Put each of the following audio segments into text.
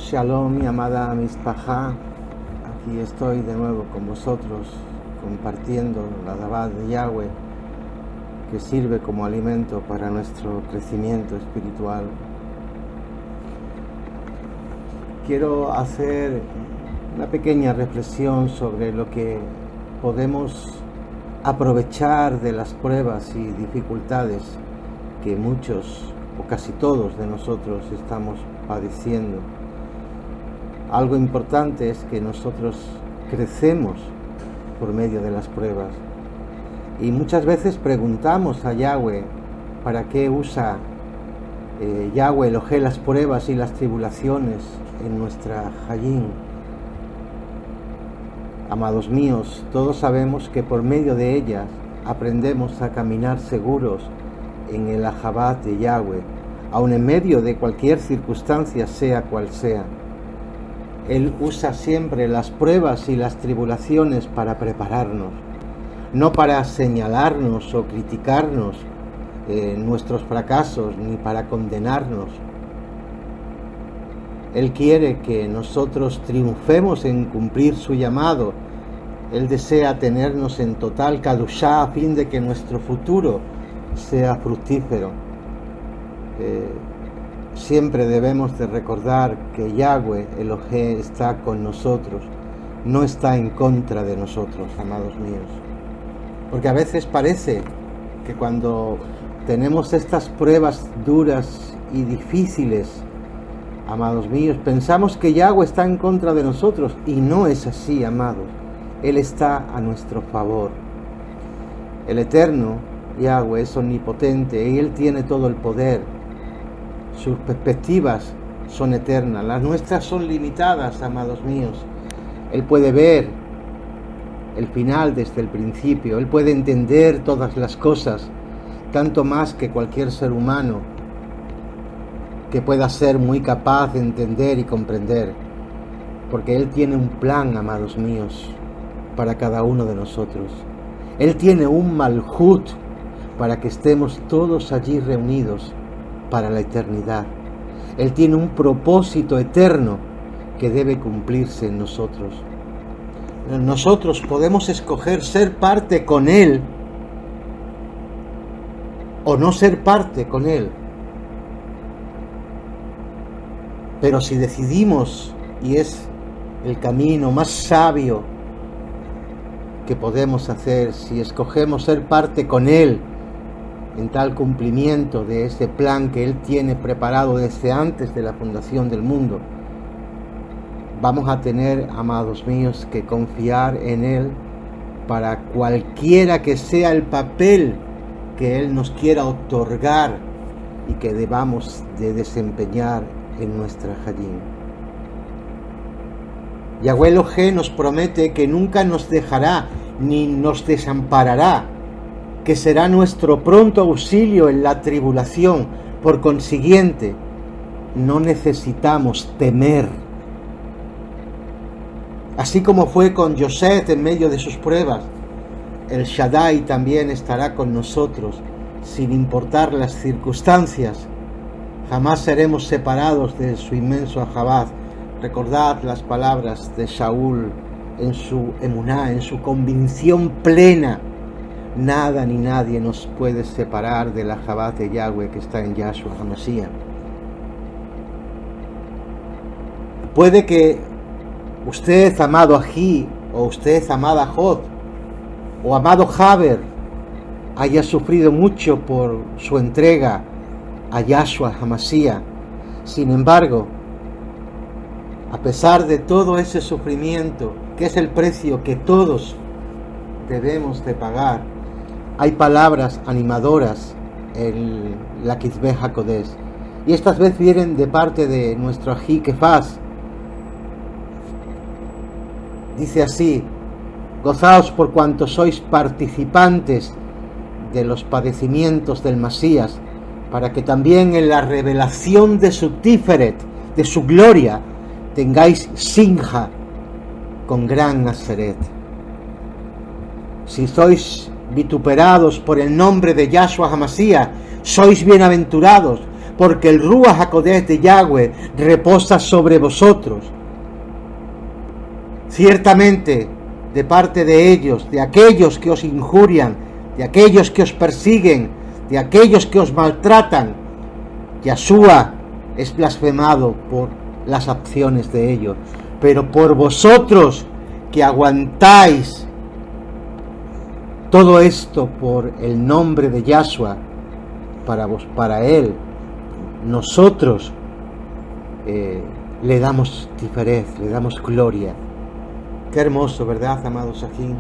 Shalom, mi amada Mishpajá. Aquí estoy de nuevo con vosotros compartiendo la Davá de Yahweh, que sirve como alimento para nuestro crecimiento espiritual. Quiero hacer una pequeña reflexión sobre lo que podemos aprovechar de las pruebas y dificultades que muchos o casi todos de nosotros estamos padeciendo. Algo importante es que nosotros crecemos por medio de las pruebas, y muchas veces preguntamos a Yahweh para qué usa Yahweh Elohé las pruebas y las tribulaciones en nuestra Hayim. Amados míos, todos sabemos que por medio de ellas aprendemos a caminar seguros en el Ahabat de Yahweh, aun en medio de cualquier circunstancia, sea cual sea. Él usa siempre las pruebas y las tribulaciones para prepararnos, no para señalarnos o criticarnos nuestros fracasos, ni para condenarnos. Él quiere que nosotros triunfemos en cumplir su llamado. Él desea tenernos en total kadushá a fin de que nuestro futuro sea fructífero. Siempre debemos de recordar que Yahweh Elohé está con nosotros, no está en contra de nosotros, amados míos. Porque a veces parece que cuando tenemos estas pruebas duras y difíciles, amados míos, pensamos que Yahweh está en contra de nosotros, y no es así, amados. Él está a nuestro favor. El Eterno Yahweh es omnipotente y Él tiene todo el poder. Sus perspectivas son eternas, las nuestras son limitadas, amados míos. Él puede ver el final desde el principio, Él puede entender todas las cosas, tanto más que cualquier ser humano que pueda ser muy capaz de entender y comprender, porque Él tiene un plan, amados míos, para cada uno de nosotros. Él tiene un malhut para que estemos todos allí reunidos para la eternidad. Él tiene un propósito eterno que debe cumplirse en nosotros. Nosotros podemos escoger ser parte con Él o no ser parte con Él. Pero si decidimos, y es el camino más sabio que podemos hacer, si escogemos ser parte con Él en tal cumplimiento de ese plan que Él tiene preparado desde antes de la fundación del mundo, vamos a tener, amados míos, que confiar en Él para cualquiera que sea el papel que Él nos quiera otorgar y que debamos de desempeñar en nuestra Hayim. Yahweh Elohé nos promete que nunca nos dejará ni nos desamparará, que será nuestro pronto auxilio en la tribulación. Por consiguiente, no necesitamos temer. Así como fue con Yosef en medio de sus pruebas, el Shaddai también estará con nosotros, sin importar las circunstancias. Jamás seremos separados de su inmenso Ahabat. Recordad las palabras de Shaul en su emuná, en su convicción plena. Nada ni nadie nos puede separar del Ahabat de Yahweh que está en Yahshua HaMashiach. Puede que usted, amado Ají, o usted, amada Jod, o amado Haber, haya sufrido mucho por su entrega a Yahshua HaMashiach. Sin embargo, a pesar de todo ese sufrimiento, que es el precio que todos debemos de pagar, hay palabras animadoras en la Kitzbeh HaKodesh, y estas veces vienen de parte de nuestro Ají Kefaz. Dice así: gozaos por cuanto sois participantes de los padecimientos del Masías, para que también en la revelación de su Tiferet, de su gloria, tengáis sinja con gran Naseret. Si sois vituperados por el nombre de Yahshua HaMashiach, sois bienaventurados, porque el Ruach HaKodesh de Yahweh reposa sobre vosotros. Ciertamente, de parte de ellos, de aquellos que os injurian, de aquellos que os persiguen, de aquellos que os maltratan, Yahshua es blasfemado por las acciones de ellos. Pero por vosotros que aguantáis todo esto por el nombre de Yahshua, para Él, nosotros le damos tiferez, le damos gloria. Qué hermoso, ¿verdad, amados aquí?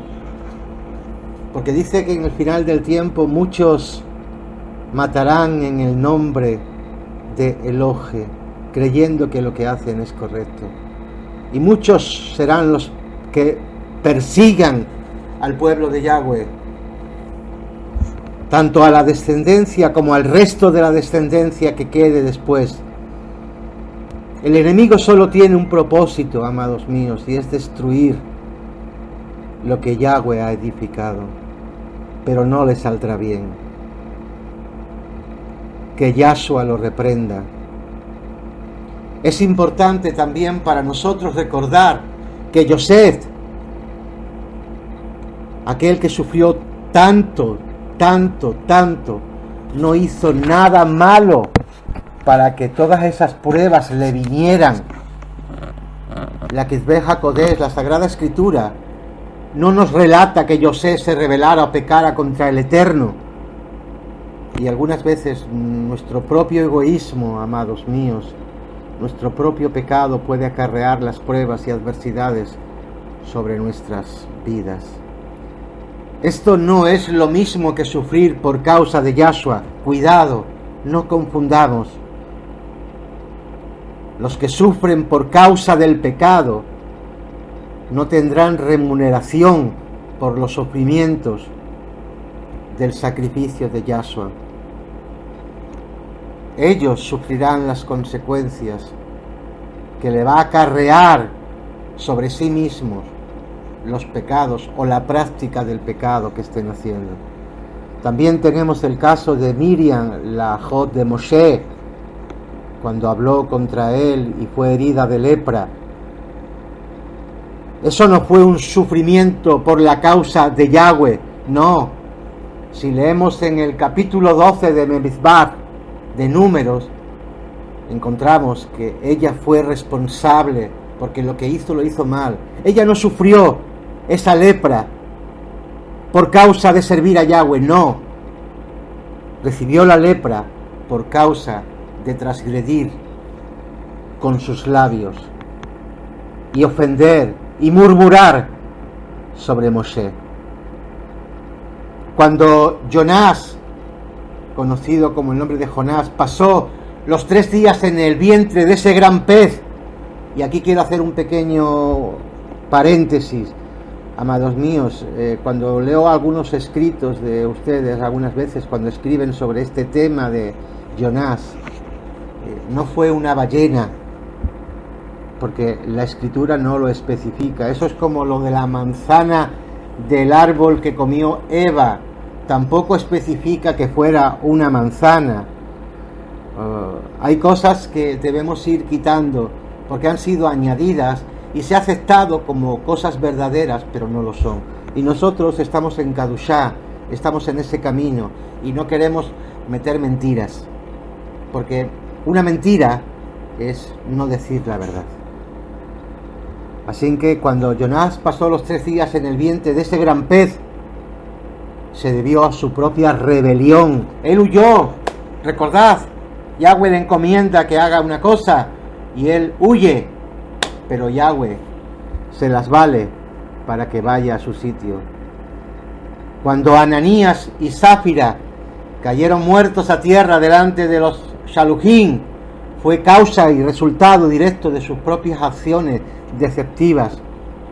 Porque dice que en el final del tiempo muchos matarán en el nombre de Elohe, creyendo que lo que hacen es correcto. Y muchos serán los que persigan al pueblo de Yahweh, tanto a la descendencia como al resto de la descendencia que quede después. El enemigo solo tiene un propósito, amados míos, y es destruir lo que Yahweh ha edificado, pero no le saldrá bien. Que Yahshua lo reprenda. Es importante también para nosotros recordar que Yosef, aquel que sufrió tanto, no hizo nada malo para que todas esas pruebas le vinieran. La Ketubah HaKodesh, la Sagrada Escritura, no nos relata que Yosef se rebelara o pecara contra el Eterno. Y algunas veces nuestro propio egoísmo, amados míos, nuestro propio pecado puede acarrear las pruebas y adversidades sobre nuestras vidas. Esto no es lo mismo que sufrir por causa de Yahshua. Cuidado, no confundamos. Los que sufren por causa del pecado no tendrán remuneración por los sufrimientos del sacrificio de Yahshua. Ellos sufrirán las consecuencias que le va a acarrear sobre sí mismos los pecados o la práctica del pecado que estén haciendo. También tenemos el caso de Miriam, la Ajot de Moshe, cuando habló contra él y fue herida de lepra. Eso no fue un sufrimiento por la causa de Yahweh, no. Si leemos en el capítulo 12 de Bamidbar, de Números, encontramos que ella fue responsable porque lo que hizo lo hizo mal. Ella no sufrió esa lepra por causa de servir a Yahweh, no. Recibió la lepra por causa de transgredir con sus labios y ofender y murmurar sobre Moshe. Cuando Jonás, conocido como el nombre de Jonás, pasó los 3 días en el vientre de ese gran pez, y aquí quiero hacer un pequeño paréntesis, amados míos, cuando leo algunos escritos de ustedes, algunas veces cuando escriben sobre este tema de Jonás, no fue una ballena, porque la escritura no lo especifica. Eso es como lo de la manzana del árbol que comió Eva, tampoco especifica que fuera una manzana. Hay cosas que debemos ir quitando porque han sido añadidas y se ha aceptado como cosas verdaderas, pero no lo son. Y nosotros estamos en Kadushá, estamos en ese camino y no queremos meter mentiras, porque una mentira es no decir la verdad. Así que cuando Jonás pasó los 3 días en el vientre de ese gran pez, se debió a su propia rebelión. Él huyó. Recordad, Yahweh le encomienda que haga una cosa y él huye, pero Yahweh se las vale para que vaya a su sitio. Cuando Ananías y Zafira cayeron muertos a tierra delante de los Shalujín, fue causa y resultado directo de sus propias acciones deceptivas.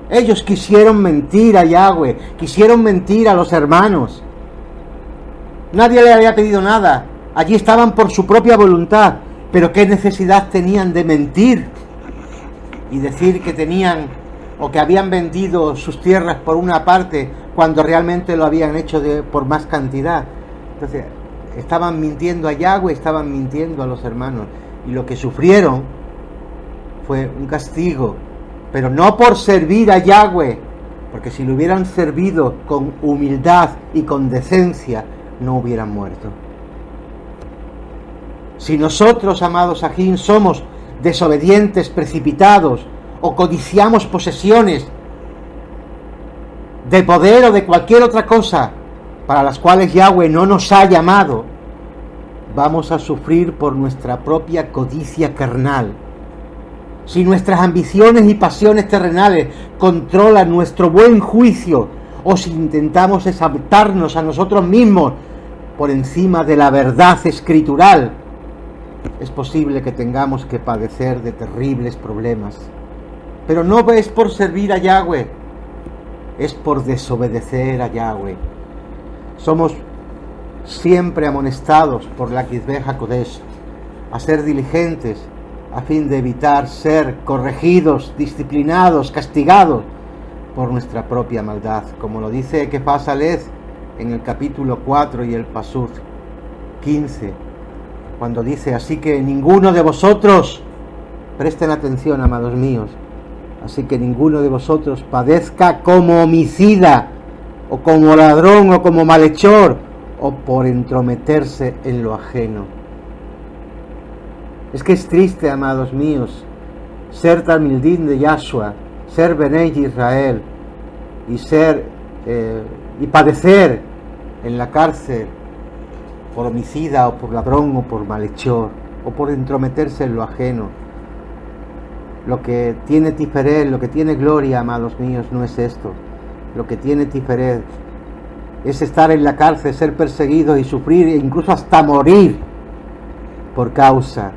Ellos quisieron mentir a Yahweh, quisieron mentir a los hermanos. Nadie le había pedido nada. Allí estaban por su propia voluntad. Pero ¿qué necesidad tenían de mentir y decir que tenían o que habían vendido sus tierras por una parte cuando realmente lo habían hecho por más cantidad? Entonces, estaban mintiendo a Yahweh, estaban mintiendo a los hermanos. Y lo que sufrieron fue un castigo, pero no por servir a Yahweh, porque si lo hubieran servido con humildad y con decencia, no hubieran muerto. Si nosotros, amados Sajín, somos desobedientes, precipitados, o codiciamos posesiones de poder o de cualquier otra cosa para las cuales Yahweh no nos ha llamado, vamos a sufrir por nuestra propia codicia carnal. Si nuestras ambiciones y pasiones terrenales controlan nuestro buen juicio, o si intentamos exaltarnos a nosotros mismos por encima de la verdad escritural, es posible que tengamos que padecer de terribles problemas. Pero no es por servir a Yahweh, es por desobedecer a Yahweh. Somos siempre amonestados por la Kizbeh HaKodesh a ser diligentes a fin de evitar ser corregidos, disciplinados, castigados por nuestra propia maldad, como lo dice Kefas Alez en el capítulo 4 y el Pasuk 15, cuando dice: así que ninguno de vosotros, presten atención, amados míos, así que ninguno de vosotros padezca como homicida, o como ladrón, o como malhechor, o por entrometerse en lo ajeno. Es que es triste, amados míos, ser Talmidín de Yahshua, ser Benei Israel, y padecer en la cárcel por homicida, o por ladrón, o por malhechor, o por entrometerse en lo ajeno. Lo que tiene Tiferet, lo que tiene gloria, amados míos, no es esto. Lo que tiene Tiferet es estar en la cárcel, ser perseguido y sufrir, e incluso hasta morir, por causa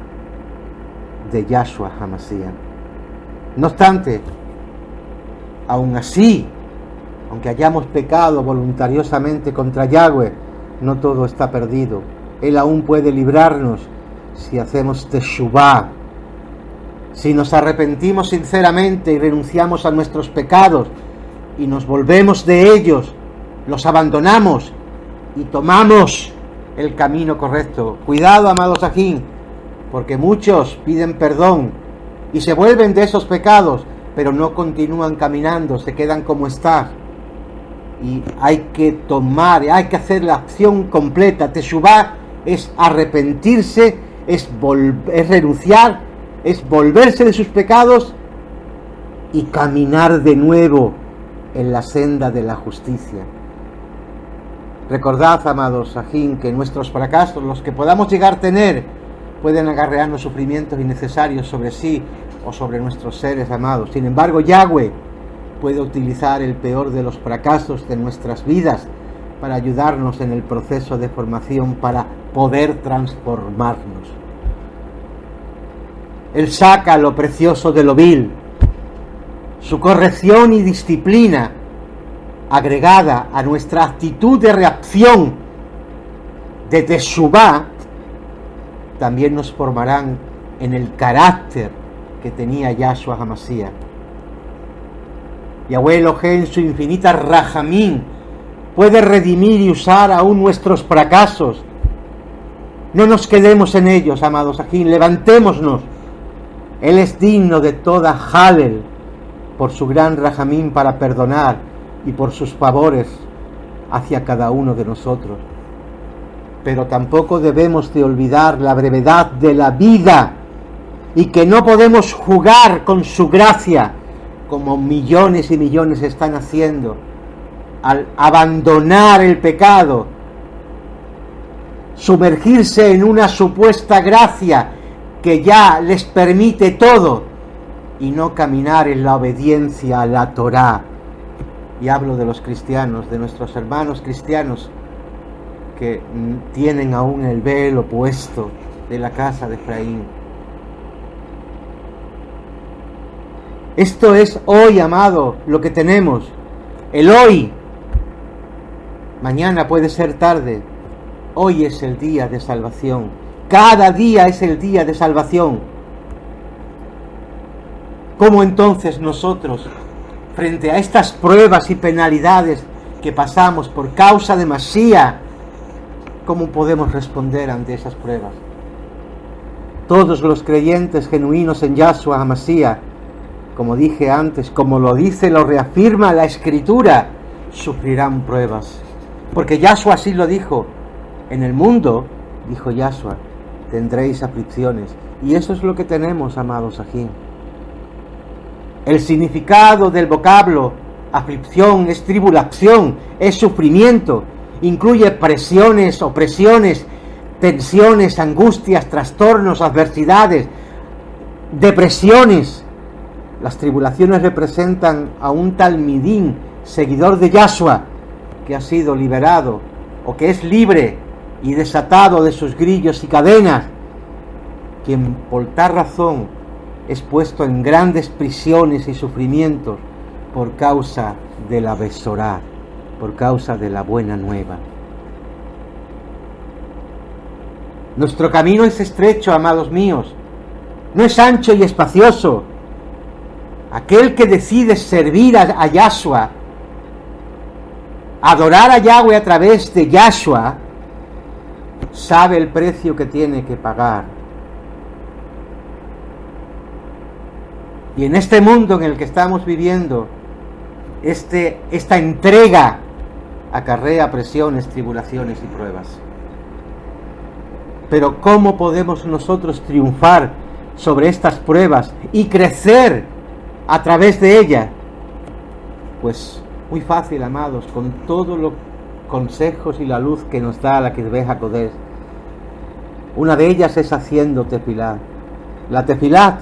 de Yahshua HaMashiach. No obstante, aún así, aunque hayamos pecado voluntariosamente contra Yahweh, no todo está perdido. Él aún puede librarnos si hacemos teshuvah, si nos arrepentimos sinceramente y renunciamos a nuestros pecados y nos volvemos de ellos, los abandonamos y tomamos el camino correcto. Cuidado, amados Sajín, porque muchos piden perdón y se vuelven de esos pecados, pero no continúan caminando, se quedan como están. Y hay que hay que hacer la acción completa. Teshuvah es arrepentirse, es renunciar, es volverse de sus pecados y caminar de nuevo en la senda de la justicia. Recordad, amados Sajín, que nuestros fracasos, los que podamos llegar a tener, pueden acarrearnos sufrimientos innecesarios sobre sí o sobre nuestros seres amados. Sin embargo, Yahweh puede utilizar el peor de los fracasos de nuestras vidas para ayudarnos en el proceso de formación, para poder transformarnos. Él saca lo precioso de lo vil. Su corrección y disciplina, agregada a nuestra actitud de reacción de teshuvah, también nos formarán en el carácter que tenía Yahshua HaMashiach. Yahweh Elohim, en su infinita rajamín, puede redimir y usar aún nuestros fracasos. No nos quedemos en ellos, amados Sajín, levantémonos. Él es digno de toda Halel por su gran rajamín para perdonar y por sus favores hacia cada uno de nosotros. Pero tampoco debemos de olvidar la brevedad de la vida y que no podemos jugar con su gracia como millones y millones están haciendo al abandonar el pecado, sumergirse en una supuesta gracia que ya les permite todo y no caminar en la obediencia a la Torá. Y hablo de los cristianos, de nuestros hermanos cristianos que tienen aún el velo puesto de la casa de Efraín. Esto es hoy, amado, lo que tenemos. El hoy. Mañana puede ser tarde. Hoy es el día de salvación. Cada día es el día de salvación. ¿Cómo entonces nosotros, frente a estas pruebas y penalidades que pasamos por causa de Mashiach, ¿cómo podemos responder ante esas pruebas? Todos los creyentes genuinos en Yahshua HaMashiach, como dije antes, como lo dice, lo reafirma la Escritura, sufrirán pruebas. Porque Yahshua así lo dijo. En el mundo, dijo Yahshua, tendréis aflicciones. Y eso es lo que tenemos, amados aquí. El significado del vocablo aflicción es tribulación, es sufrimiento. Incluye presiones, opresiones, tensiones, angustias, trastornos, adversidades, depresiones. Las tribulaciones representan a un talmidín, seguidor de Yahshua, que ha sido liberado o que es libre y desatado de sus grillos y cadenas, quien por tal razón es puesto en grandes prisiones y sufrimientos por causa de la Besorá, por causa de la buena nueva. Nuestro camino es estrecho, amados míos, no es ancho y espacioso. Aquel que decide servir a Yahshua, adorar a Yahweh a través de Yahshua, sabe el precio que tiene que pagar. Y en este mundo en el que estamos viviendo, esta entrega acarrea presiones, tribulaciones y pruebas. Pero ¿cómo podemos nosotros triunfar sobre estas pruebas y crecer a través de ellas? Pues muy fácil, amados, con todos los consejos y la luz que nos da la Ketubah HaKodesh. Una de ellas es haciendo tefilat. La tefilat,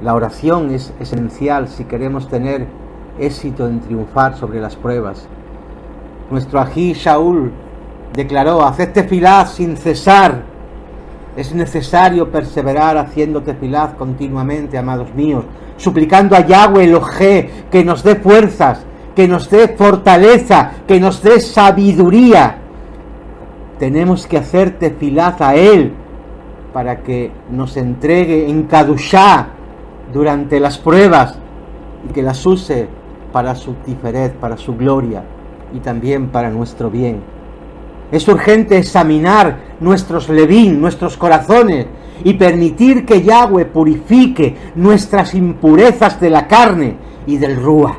la oración, es esencial si queremos tener éxito en triunfar sobre las pruebas. Nuestro ají Shaul declaró: haced tefilat sin cesar. Es necesario perseverar haciendo tefilat continuamente, amados míos, suplicando a Yahweh Elohé que nos dé fuerzas, que nos dé fortaleza, que nos dé sabiduría. Tenemos que hacer tefilat a Él para que nos entregue en Kadushá durante las pruebas y que las use para su tiferet, para su gloria y también para nuestro bien. Es urgente examinar nuestros levín, nuestros corazones, y permitir que Yahweh purifique nuestras impurezas de la carne y del ruach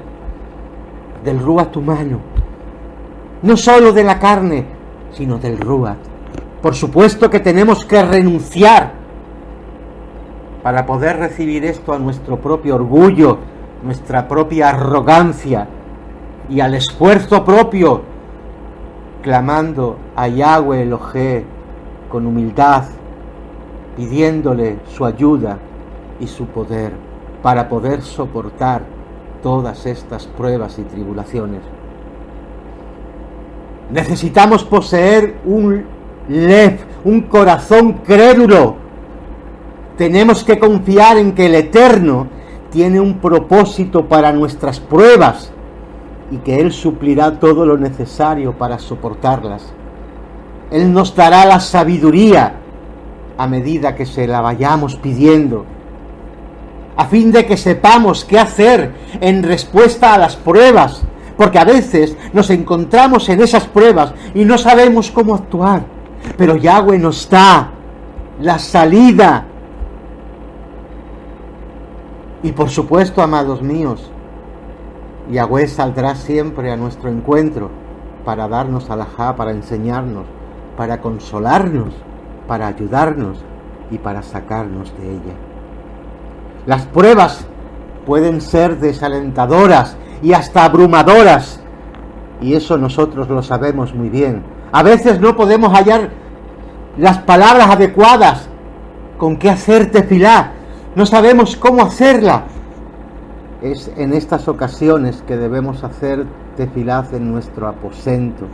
humano. No solo de la carne, sino del ruach. Por supuesto que tenemos que renunciar para poder recibir esto a nuestro propio orgullo, nuestra propia arrogancia y al esfuerzo propio, clamando a Yahweh Elohé con humildad, pidiéndole su ayuda y su poder para poder soportar todas estas pruebas y tribulaciones. Necesitamos poseer un lev, un corazón crédulo. Tenemos que confiar en que el Eterno tiene un propósito para nuestras pruebas y que Él suplirá todo lo necesario para soportarlas. Él nos dará la sabiduría a medida que se la vayamos pidiendo, a fin de que sepamos qué hacer en respuesta a las pruebas, porque a veces nos encontramos en esas pruebas y no sabemos cómo actuar, pero Yahweh nos da la salida. Y por supuesto, amados míos, Yahweh saldrá siempre a nuestro encuentro para darnos alajá, para enseñarnos, para consolarnos, para ayudarnos y para sacarnos de ella. Las pruebas pueden ser desalentadoras y hasta abrumadoras, y eso nosotros lo sabemos muy bien. A veces no podemos hallar las palabras adecuadas con qué hacer tefilá, no sabemos cómo hacerla. Es en estas ocasiones que debemos hacer tefilá en nuestro aposento.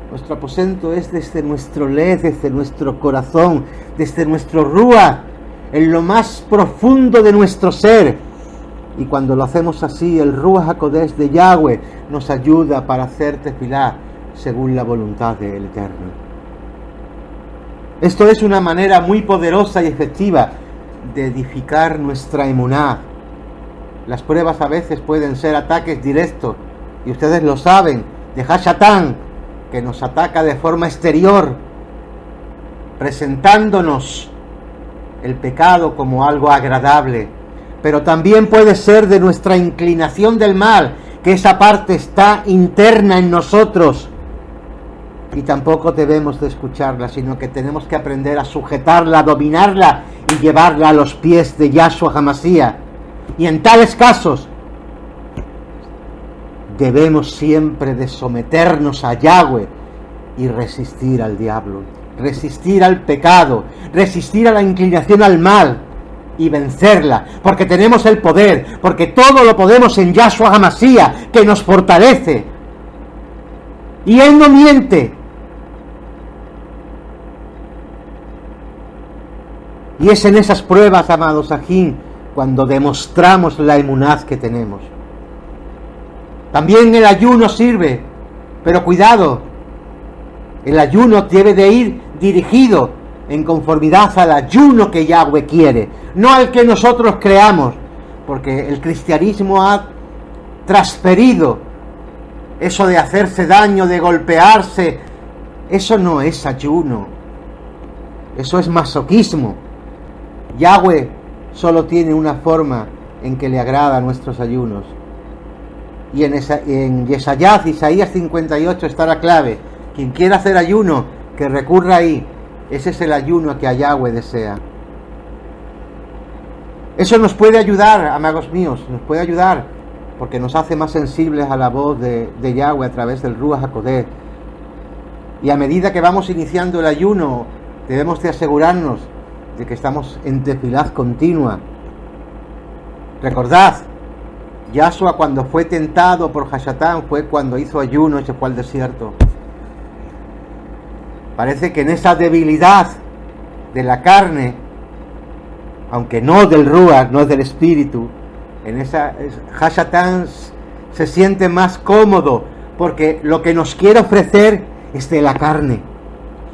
Nuestro aposento es desde nuestro led, desde nuestro corazón, desde nuestro ruach, en lo más profundo de nuestro ser. Y cuando lo hacemos así, el Ruach HaKodesh de Yahweh nos ayuda para hacer tefilá según la voluntad del Eterno. Esto es una manera muy poderosa y efectiva de edificar nuestra emuná. Las pruebas a veces pueden ser ataques directos, y ustedes lo saben, de Hashatán, que nos ataca de forma exterior, presentándonos el pecado como algo agradable, pero también puede ser de nuestra inclinación del mal, que esa parte está interna en nosotros, y tampoco debemos de escucharla, sino que tenemos que aprender a sujetarla, a dominarla y llevarla a los pies de Yahshua HaMashiach. Y en tales casos debemos siempre de someternos a Yahweh y resistir al diablo, resistir al pecado, resistir a la inclinación al mal y vencerla, porque tenemos el poder, porque todo lo podemos en Yahshua HaMashiach, que nos fortalece. Y Él no miente. Y es en esas pruebas, amados ajín, cuando demostramos la emunaz que tenemos. También el ayuno sirve, pero cuidado, el ayuno debe de ir dirigido en conformidad al ayuno que Yahweh quiere, no al que nosotros creamos, porque el cristianismo ha transferido eso de hacerse daño, de golpearse. Eso no es ayuno, eso es masoquismo. Yahweh solo tiene una forma en que le agrada a nuestros ayunos. Y en Isaías 58 está la clave. Quien quiera hacer ayuno, que recurra ahí. Ese es el ayuno que a Yahweh desea. Eso nos puede ayudar, amigos míos, nos puede ayudar, porque nos hace más sensibles a la voz de Yahweh a través del Ruach HaKodesh. Y a medida que vamos iniciando el ayuno, debemos de asegurarnos de que estamos en tefilá continua. Recordad, Yahshua cuando fue tentado por Hashatán fue cuando hizo ayuno y se fue al desierto. Parece que en esa debilidad de la carne, aunque no del Ruach, no del espíritu, en esa Hashatán se siente más cómodo, porque lo que nos quiere ofrecer es de la carne.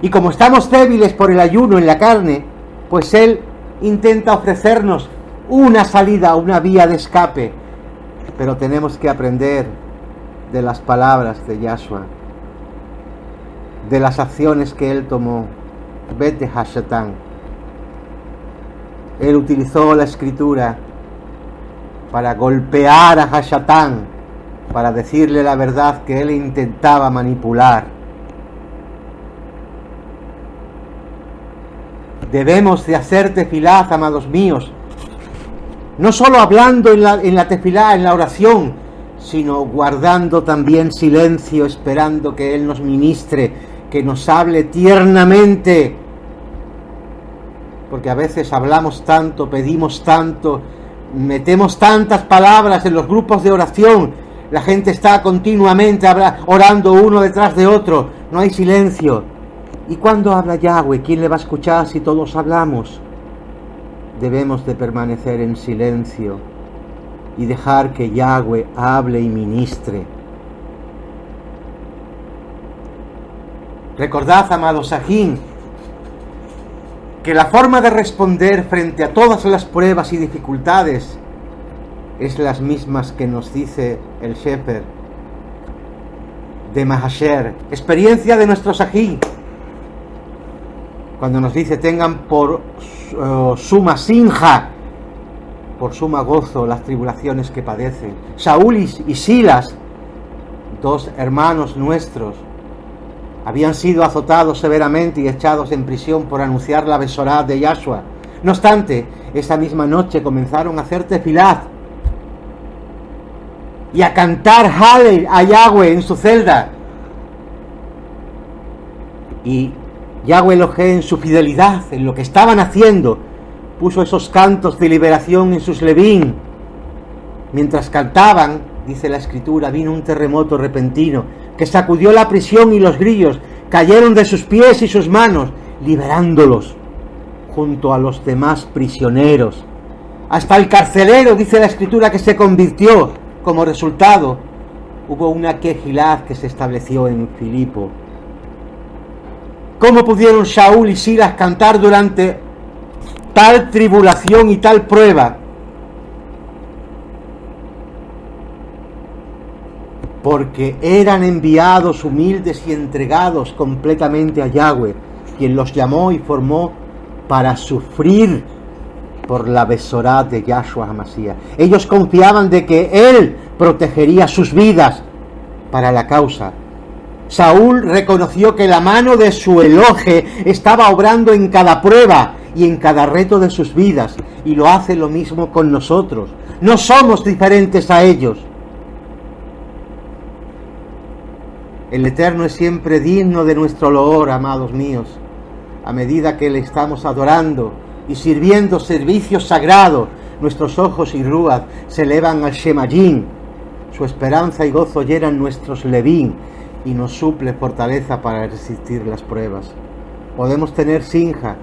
Y como estamos débiles por el ayuno en la carne, pues Él intenta ofrecernos una salida, una vía de escape. Pero tenemos que aprender de las palabras de Yahshua, de las acciones que Él tomó. Vete Hashatán. Él utilizó la escritura para golpear a Hashatán, para decirle la verdad que Él intentaba manipular. Debemos de hacer tefilá, amados míos, no solo hablando en la tefilá, en la oración, sino guardando también silencio, esperando que Él nos ministre, que nos hable tiernamente, porque a veces hablamos tanto, pedimos tanto, metemos tantas palabras en los grupos de oración, la gente está continuamente orando uno detrás de otro, no hay silencio. ¿Y cuándo habla Yahweh? ¿Quién le va a escuchar si todos hablamos? Debemos de permanecer en silencio y dejar que Yahweh hable y ministre. Recordad, amados ajín, que la forma de responder frente a todas las pruebas y dificultades es las mismas que nos dice el Shepherd de Mahasher, experiencia de nuestros ajín, cuando nos dice: tengan por suma sinja, por suma gozo, las tribulaciones que padecen. Saúl y Silas, dos hermanos nuestros, habían sido azotados severamente y echados en prisión por anunciar la Besorá de Yahshua. No obstante, esa misma noche comenzaron a hacer tefilá y a cantar Hallel a Yahweh en su celda. Y Yahweh Elohé, en su fidelidad, en lo que estaban haciendo, puso esos cantos de liberación en sus levín. Mientras cantaban, dice la escritura, vino un terremoto repentino que sacudió la prisión y los grillos cayeron de sus pies y sus manos, liberándolos junto a los demás prisioneros. Hasta el carcelero, dice la escritura, que se convirtió. Como resultado, hubo una quejilad que se estableció en Filipo. ¿Cómo pudieron Saúl y Silas cantar durante tal tribulación y tal prueba? porque eran enviados humildes y entregados completamente a Yahweh, quien los llamó y formó para sufrir por la Besorá de Yahshua HaMashiach. Ellos confiaban de que Él protegería sus vidas para la causa. Saúl reconoció que la mano de su Elohe estaba obrando en cada prueba y en cada reto de sus vidas, y lo hace lo mismo con nosotros. No somos diferentes a ellos. El Eterno es siempre digno de nuestro loor, amados míos. A medida que le estamos adorando y sirviendo servicios sagrados, nuestros ojos y ruad se elevan al Shemayim. Su esperanza y gozo llenan nuestros Levín y nos suple fortaleza para resistir las pruebas. Podemos tener sinja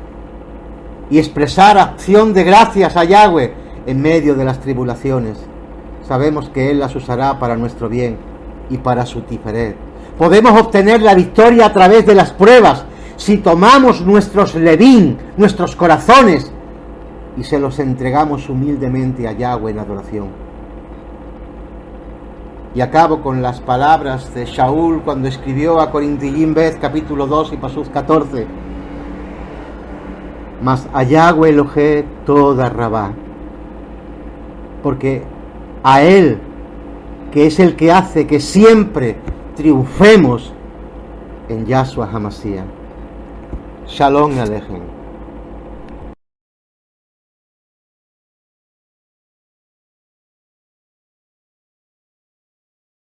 y expresar acción de gracias a Yahweh en medio de las tribulaciones. Sabemos que Él las usará para nuestro bien y para su tiferet. Podemos obtener la victoria a través de las pruebas si tomamos nuestros Levín, nuestros corazones, y se los entregamos humildemente a Yahweh en adoración. Y acabo con las palabras de Shaul cuando escribió a Corintiyim Bet, capítulo 2 y pasuk 14. Mas a Yahweh Elohé toda Rabá, porque a Él, que es el que hace que siempre triunfemos en Yahshua HaMashiach. Shalom Aleichem.